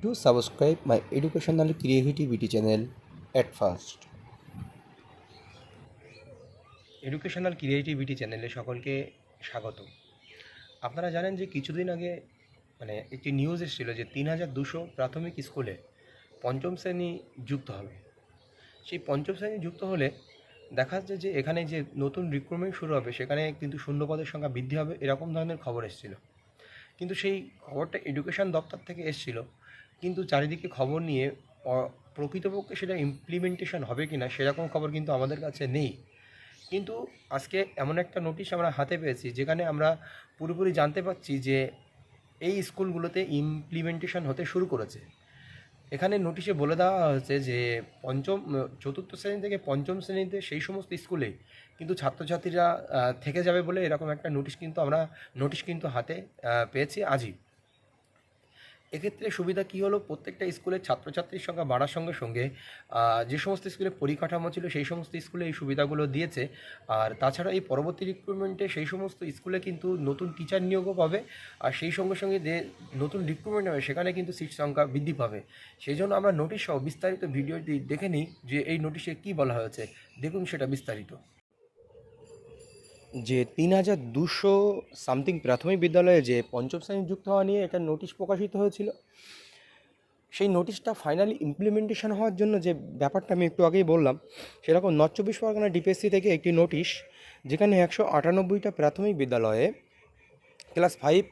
Do subscribe my educational creativity channel at first. Educational creativity চ্যানেলে সকলকে স্বাগত। আপনারা জানেন যে কিছুদিন আগে একটি নিউজ এসেছিল যে ৩,২০০ প্রাথমিক স্কুলে পঞ্চম শ্রেণী যুক্ত হবে। সেই পঞ্চম শ্রেণী যুক্ত হলে দেখা যাচ্ছে যে এখানে যে নতুন রিক্রুটমেন্ট শুরু হবে সেখানে কিন্তু শূন্যপদের সংখ্যা বৃদ্ধি হবে, এরকম ধরনের খবর এসেছিল। কিন্তু সেই খবরটা এডুকেশন দপ্তর থেকে এসেছিল, কিন্তু চারিদিকে খবর নিয়ে প্রকৃতপক্ষে সেটা ইমপ্লিমেন্টেশন হবে কি না সেরকম খবর কিন্তু আমাদের কাছে নেই। কিন্তু আজকে এমন একটা নোটিশ আমরা হাতে পেয়েছি যেখানে আমরা পুরোপুরি জানতে পারছি যে এই স্কুলগুলোতে ইমপ্লিমেন্টেশন হতে শুরু করেছে। এখানে নোটিশে বলে দেওয়া হয়েছে যে চতুর্থ শ্রেণী থেকে পঞ্চম শ্রেণীতে সেই সমস্ত স্কুলে কিন্তু ছাত্রছাত্রীরা থেকে যাবে বলে এরকম একটা নোটিশ কিন্তু হাতে পেয়েছি আজই। এক্ষেত্রে সুবিধা কী হলো, প্রত্যেকটা স্কুলের ছাত্রছাত্রীর সংখ্যা বাড়ার সঙ্গে সঙ্গে যে সমস্ত স্কুলে পরিকাঠামো ছিল সেই সমস্ত স্কুলে এই সুবিধাগুলো দিয়েছে। আর তাছাড়া এই পরবর্তী রিক্রুটমেন্টে সেই সমস্ত স্কুলে কিন্তু নতুন টিচার নিয়োগও পাবে, আর সেই সঙ্গে সঙ্গে যে নতুন রিক্রুটমেন্ট হবে সেখানে কিন্তু সিট সংখ্যা বৃদ্ধি পাবে। সেই জন্য আমরা নোটিশ সহ বিস্তারিত ভিডিওটি দেখে নিই যে এই নোটিশে কী বলা হয়েছে। দেখুন সেটা বিস্তারিত। যে ৩,২০০ সামথিং প্রাথমিক বিদ্যালয়ে যে পঞ্চম শ্রেণী যুক্ত হওয়া নিয়ে একটা নোটিশ প্রকাশিত হয়েছিল, সেই নোটিশটা ফাইনালি ইমপ্লিমেন্টেশন হওয়ার জন্য যে ব্যাপারটা আমি একটু আগেই বললাম, সেরকম নর্থ চব্বিশ পরগনা ডিপিএসসি থেকে একটি নোটিশ, যেখানে 198টা প্রাথমিক বিদ্যালয়ে ক্লাস 5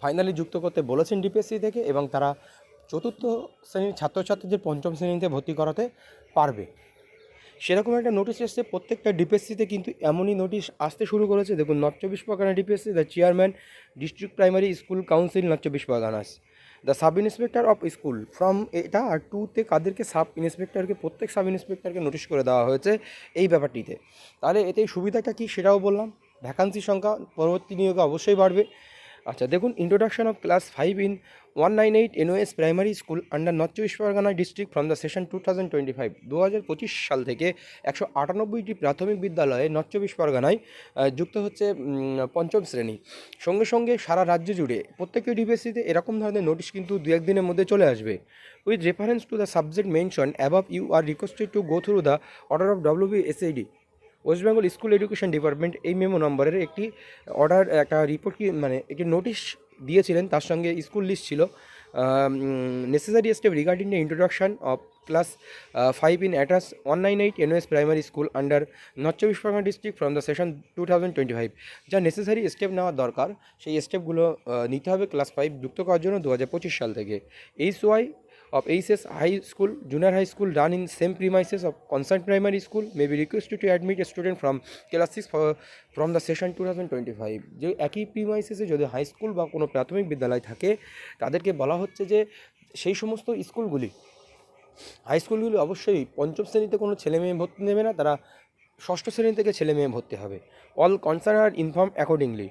ফাইনালি যুক্ত করতে বলেছেন ডিপিএসসি থেকে, এবং তারা চতুর্থ শ্রেণীর ছাত্রছাত্রীদের পঞ্চম শ্রেণীতে ভর্তি করাতে পারবে। সেরকম একটা নোটিশ এসছে প্রত্যেকটা ডিপিএসসিতে, কিন্তু এমনই নোটিশ আসতে শুরু করেছে। দেখুন, north Chabbis Pargana DPSC, the chairman district primary school council north Chabbis Parganas, the sub inspector of school from এটা আর 2তে কাদেরকে সাব ইন্সপেক্টরকে, প্রত্যেক সাব ইন্সপেক্টরকে নোটিশ করে দেওয়া হয়েছে এই ব্যাপারটিতে। তাহলে এতে সুবিধাটা কী সেটাও বললাম। ভ্যাকান্সি সংখ্যা পরবর্তী নিয়োগে অবশ্যই বাড়বে। আচ্ছা দেখুন, introduction of class 5 in 198 NOS primary school under north Chabbis Pargana district from the session 2025 2025 সাল থেকে 198টি প্রাথমিক বিদ্যালয়ে নর্থ চব্বিশ পরগনায় যুক্ত হচ্ছে পঞ্চম শ্রেণী। সঙ্গে সঙ্গে সারা রাজ্য জুড়ে প্রত্যেকটি ডিপিএসসিতে এরকম ধরনের নোটিশ কিন্তু 2-1 দিনের মধ্যে চলে আসবে। With reference to the subject mention above, you are requested to go through the order of WBSAD West Bengal school education department. এই মেমো নম্বরের একটি একটা রিপোর্ট একটি নোটিশ দিয়েছিলেন, তার সঙ্গে স্কুল লিস্ট ছিল। Necessary step regarding the introduction of class 5 in অ্যাটাস 198 NOS primary school under north Chabbis Pargana district from the session 2025। যা নেসেসারি স্টেপ নেওয়া দরকার সেই স্টেপগুলো নিতে হবে ক্লাস 5 যুক্ত করার জন্য 2025 সাল থেকে। HY of HS High School, Junior High School run in same premises of concerned primary school may be requested to admit a student from class 6 from the session 2025। যে একই প্রিমাইসেসে যদি হাই স্কুল বা কোনো প্রাথমিক বিদ্যালয় থাকে, তাদেরকে বলা হচ্ছে যে সেই সমস্ত হাই স্কুলগুলি অবশ্যই পঞ্চম শ্রেণীতে কোনো ছেলে মেয়ে ভর্তি নেবে না, তারা ষষ্ঠ শ্রেণী থেকে ছেলে মেয়ে ভর্তি হবে। All concern are inform accordingly.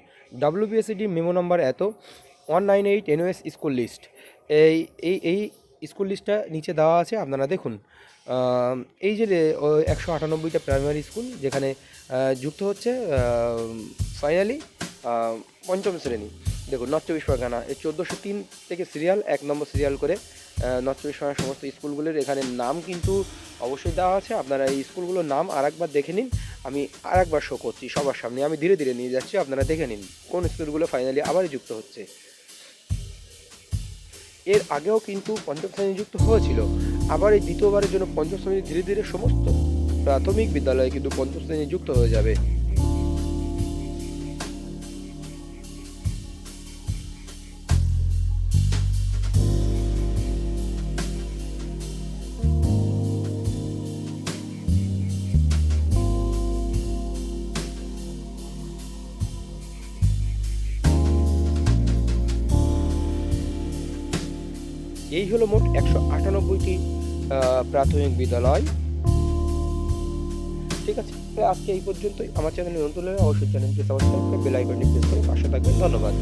WBSAD memo number 198 NOS school list. এই স্কুল লিস্টটা নিচে দেওয়া আছে, আপনারা দেখুন। এই যে 198টা প্রাইমারি স্কুল যেখানে যুক্ত হচ্ছে ফাইনালি পঞ্চম শ্রেণী। দেখুন, নর্থ চব্বিশ পরগনা 1403 থেকে সিরিয়াল 1 নম্বর সিরিয়াল করে নর্থ চব্বিশ পরগনার সমস্ত স্কুলগুলির এখানে নাম কিন্তু অবশ্যই দেওয়া আছে। আপনারা এই স্কুলগুলোর নাম আরেকবার দেখে নিন, আমি আরেকবার শো করছি সবার সামনে, আমি ধীরে ধীরে নিয়ে যাচ্ছি, আপনারা দেখে নিন কোন স্কুলগুলো ফাইনালি আবারই যুক্ত হচ্ছে। এর আগেও কিন্তু পঞ্চম শ্রেণী যুক্ত হয়েছিল, আবার এই দ্বিতীয়বারের জন্য পঞ্চম শ্রেণী ধীরে ধীরে সমস্ত প্রাথমিক বিদ্যালয়ে কিন্তু পঞ্চম শ্রেণী যুক্ত হয়ে যাবে। এই হলো মোট 198টি প্রাথমিক বিদ্যালয়। ঠিক আছে, আজকে এই পর্যন্তই। আমার চ্যানেলে নতুন হলে অবশ্যই চ্যানেলটি সাবস্ক্রাইব করে বেল আইকনটি প্রেস করে পাশে থাকবেন। ধন্যবাদ।